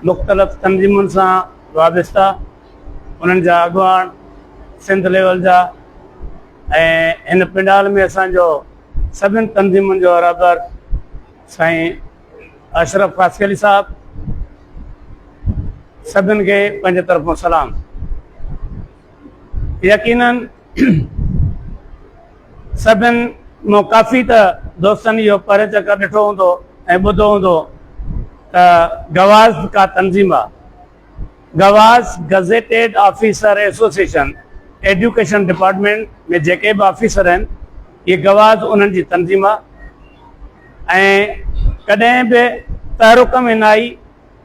मुख़्तलिफ़ तंज़ीमुनि सां वाबस्ता, उन्हनि जा अॻुवान सिंध लेवल जा ऐं हिन पिंडाल में असांजो सभिनी तंज़ीमुनि जो रहबर साईं अशरफ फास्की अली साहब, सभिनी खे पंहिंजे तरफ़ां सलाम। यकीनन सभिनी मूं काफ़ी त दोस्तनि इहो परे चकर ॾिठो हूंदो ऐं ॿुधो हूंदो त गवाज़ का तंज़ीम आहे। गवाज़ गज़ेटेड ऑफिसर एसोसिएशन एजुकेशन डिपार्टमेंट में जेके बि ऑफिसर आहिनि, इहे गवाज़ उन्हनि जी तंज़ीम आहे ऐं कॾहिं बि तहरुक में न आई।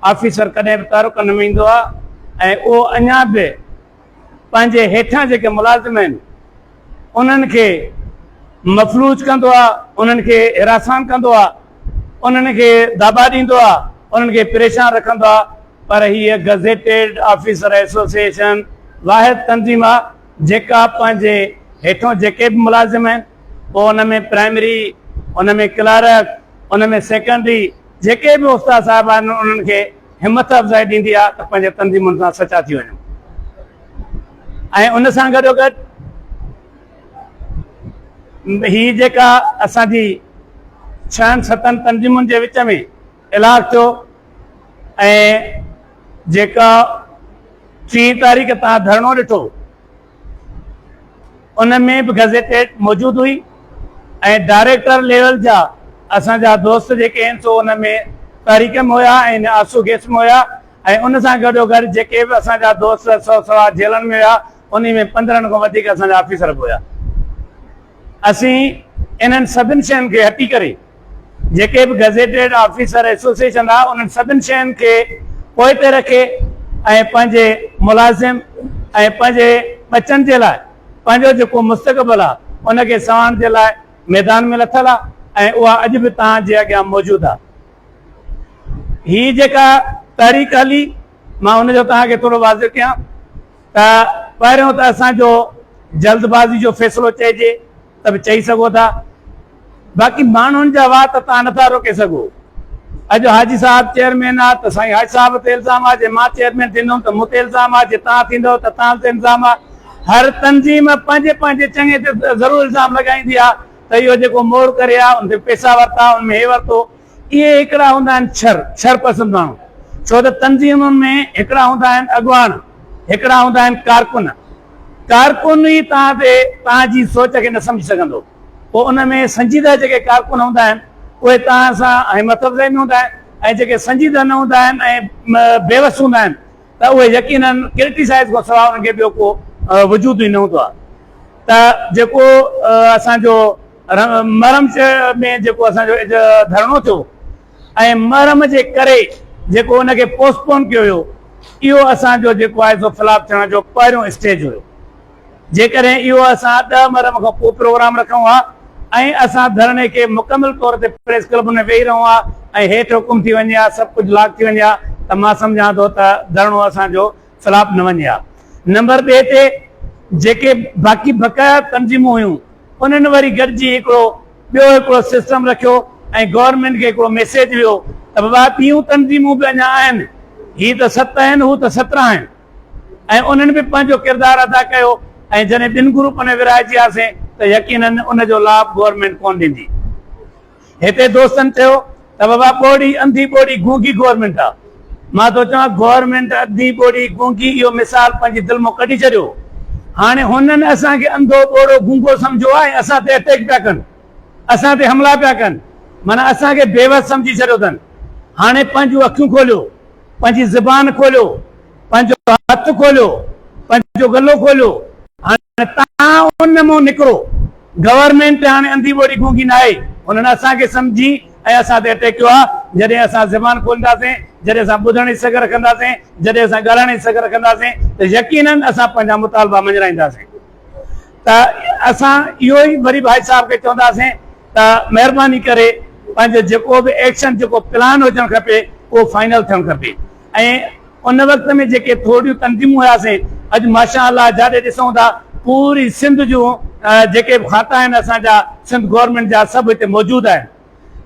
ऑफिसर कॾहिं बि तहरुक न में ईंदो आहे ऐं उहो अञा बि पंहिंजे हेठां जेके मुलाज़िम आहिनि उन्हनि खे मफ़लूज कंदो आहे, उन्हनि खे हिरासान कंदो आहे, उन्हनि खे दाबा ॾींदो आहे, उन्हनि खे परेशान रखंदो आहे। पर हीअ गज़ेटेड ऑफिसर एसोसिएशन वाहिद तंज़ीम आहे जेका पंहिंजे हेठों जेके बि मुलाज़िम आहिनि, पोइ उन में प्राइमरी, उन में क्लार्क, उन में सेकेंडरी जेके बि उस्ताद साहिब आहिनि, उन्हनि खे हिमत अफ़ज़ाई ॾींदी आहे त पंहिंजे तंज़ीमुनि सां सचा थी वञूं। ऐं उन सां गॾोगॾु ही जेका असांजी 6-7 तंज़ीमुनि जे विच में इलाक़ थियो ऐं जेका 3 तारीख़ तव्हां धरणो ॾिठो, उन में बि गज़ेटेड मौजूदु हुई ऐं डायरेक्टर लेवल जा असांजा दोस्त जेके आहिनि सो उन में तारीख़ में हुया ऐं आसू गैस में हुया ऐं उन सां गॾोगॾु जेके बि असांजा दोस्त 100 सवा जेलनि में हुया, उन में 15 खां वधीक असांजा ऑफिसर बि हुया। असीं इन्हनि सभिनी शयुनि खे हटी करे जेके बि गज़ेटेड ऑफिसर एसोसिएशन आहे, उन्हनि सभिनी शयुनि खे पोइ ते रखे ऐं पंहिंजे मुलाज़िम ऐं पंहिंजे बचनि जे लाइ पंहिंजो जेको मुस्तक़बिल आहे उनखे संवारण जे लाइ मैदान में लथल आहे ऐं उहा अॼु बि तव्हांजे अॻियां मौजूदु आहे। हीअ जेका तारीख़ हली, मां हुनजो तव्हांखे थोरो वाज़िह कयां त पहिरियों त असांजो जल्दबाज़ी जो फ़ैसिलो चइजे त बि चई सघो था, बाक़ी माण्हुनि जा वाह त तव्हां नथा रोके सघो। अॼु हाजी साहब चेयरमैन आहे त साईं हाजी साहब ते इल्ज़ाम आहे, जे मां चेयरमैन थींदुमि त मूं ते इल्ज़ाम आहे, जे तव्हां थींदव त तव्हां ते इल्ज़ाम आहे। हर तंज़ीम पंहिंजे पंहिंजे चङे ते ज़रूरु इल्ज़ाम लॻाईंदी आहे त इहो जेको मोड़ करे आहे, उन ते पैसा वरिता, उन में हे वरितो। इहे हिकिड़ा हूंदा आहिनि छर पसंदि माण्हू, छो त तंज़ीमुनि में हिकिड़ा हूंदा आहिनि अॻुवान, हिकिड़ा हूंदा आहिनि कारकुन। कारकुन ई तव्हां ते तव्हांजी सोच खे न सम्झी सघंदो। पोइ उन में संजीदा जेके कारकुन हूंदा आहिनि उहे तव्हां सां हिमत अफ़ज़ाई में हूंदा आहिनि ऐं जेके संजीदा न हूंदा आहिनि ऐं बेवस हूंदा आहिनि त उहे यकीनन क्रिटिसाइज़ खां सवाइ उन्हनि खे ॿियो को वजूद ई न हूंदो आहे। त जेको असांजो मरम में जेको असांजो धरणो थियो ऐं मरम जे करे जेको उनखे पोस्टपोन कयो हुयो, इहो असांजो जेको आहे सो ख़िलाफ़ थियण जो पहिरियों स्टेज हुयो। जेकॾहिं इहो असां 10 मरम खां पोइ प्रोग्राम रखूं हा ऐं असां धरणे खे मुकमिल तौर ते प्रेस क्लब में वेही रहूं हा ऐं हेठि हुकुम थी वञे हा, सभु कुझु लाक थी वञे हा, त मां सम्झां थो त धरणो असांजो ख़िलाफ़ न वञे हा। नंबर 2 ते जेके बाक़ी बक़ाया तंज़ीमूं हुयूं, उन्हनि वरी गॾिजी ॿियो सिस्टम रखियो ऐं गवर्नमेंट खे हिकिड़ो मैसेज वियो त बाबा ॿियूं तंज़ीमूं बि अञा आहिनि, हीअ त 7 आहिनि, हू त 17 आहिनि ऐं उन्हनि बि पंहिंजो किरदारु अदा कयो ऐं जॾहिं 2 ग्रुपनि में विरहाइजी वियासीं त यकीनन उनजो लाभ गवर्नमेंट कोन ॾींदी। हिते दोस्तनि चयो त बाबा ॿोड़ी अंधी ॿोड़ी गूंगी गवर्नमेंट आहे। मां थो चवां गवर्नमेंट अंधी ॿोड़ी गूंगी इहो मिसाल पंहिंजी दिलि मां कढी छॾियो। हाणे हुननि असांखे अंधो ॿोड़ो गूंगो सम्झो आहे ऐं असां ते अटैक पिया कनि, असां ते हमला पिया कनि, माना असांखे बेवस सम्झी छॾियो अथनि। हाणे पंहिंजूं अखियूं खोलियो, पंहिंजी ज़बान खोलियो, पंहिंजो हथु खोलियो, पंहिंजो गलो खोलियो। हाणे तव्हां उन मां निकिरो। गवर्नमेंट हाणे अंधी ॿोड़ी गूंगी न आहे, हुननि असांखे सम्झी ऐं असां ते अटैक कयो आहे। जॾहिं असां ज़बान खोलींदासीं, जॾहिं असां ॿुधण जी सघ रखंदासीं, जॾहिं असां ॻाल्हाइण जी सघ रखंदासीं त यकीनन असां पंहिंजा मुतालबा मंझराईंदासीं। त असां इहो ई वरी भाई साहब खे चवंदासीं त महिरबानी करे पंहिंजो जेको बि एक्शन जेको प्लान हुजणु खपे उहो फाइनल थियणु खपे। ऐं उन वक़्त में जेके थोरियूं तंज़ीमूं हुयासीं, अॼु माशा अल्लाह जाॾे ॾिसूं था पूरी सिंध जूं जेके बि खाता आहिनि असांजा सिंध गवर्नमेंट जा सभु हिते मौजूदु आहिनि।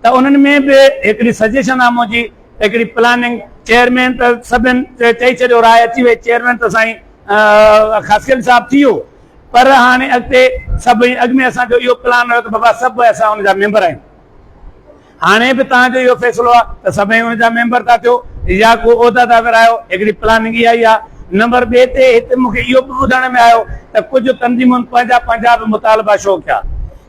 त उन्हनि में बि हिकिड़ी सजेशन आहे मुंहिंजी, हिकिड़ी प्लानिंग चेयरमैन त सभिनि चई छॾियो राय अची वई चेयरमैन त साईं ख़ासियल साहिबु थी वियो पर हाणे अॻिते सभई अॻ में असांजो इहो प्लान हुयो त बाबा सभु असां हुनजा मेंबर आहियूं हाणे बि तव्हांजो इहो फ़ैसिलो आहे त सभई हुनजा मेंबर था थियो या को उहिदा था विरायो हिकिड़ी प्लानिंग इहा ई आहे नंबर ॿिए ते हिते मूंखे इहो बि ॿुधण में आयो त कुझु तंज़ीमुनि पंहिंजा बि मुतालबा शो कया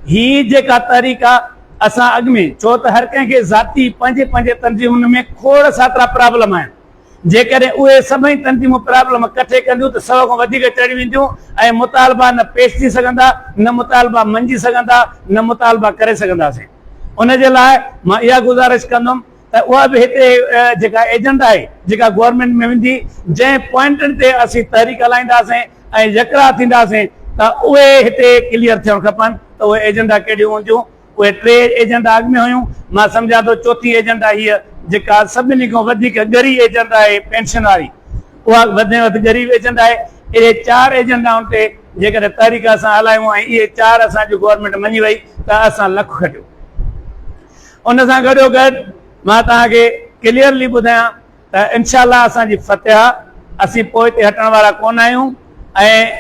ही जेका तहरीक आहे असां अॻ में छो त हर कंहिंखे ज़ाती पंहिंजे पंहिंजे तंज़ीमुनि में खोड़ सातिरा प्रॉब्लम आहिनि जेकॾहिं उहे सभई तंज़ीमूं प्रॉब्लम कठे कंदियूं त 100 खां वधीक चढ़ी वेंदियूं ऐं मुतालबा न पेश थी सघंदा न मुतालबा मंझी सघंदा न मुतालबा करे सघंदासीं उनजे लाइ मां इहा गुज़ारिश कंदुमि त उहा बि हिते जेका एजेंट आहे जेका गवर्नमेंट में वेंदी जंहिं पॉइंटनि ते असीं तहरीक हलाईंदासीं ऐं यकरा थींदासीं त उहे हिते क्लियर थियणु खपनि त उहे एजेंडा कहिड़ियूं हूंदियूं उहे 3 एजेंडा अॻ में हुयूं मां सम्झां थो चौथी एजेंडा हीअ जेका सभिनी खां वधीक ग़रीब एजेंडा आहे पेंशन वारी उहा वधि में वधि ग़रीब एजेंडा आहे इहे 4 एजेंडाउनि ते जेकॾहिं तहरीक असां हलायूं ऐं इहे 4 असांजी गवर्नमेंट मञी वई त असां लख खटियो उन सां गॾोगॾु मां तव्हांखे क्लियरली ॿुधायां त इनशा असांजी फतिह असीं पोइ ते हटण वारा कोन आहियूं ऐं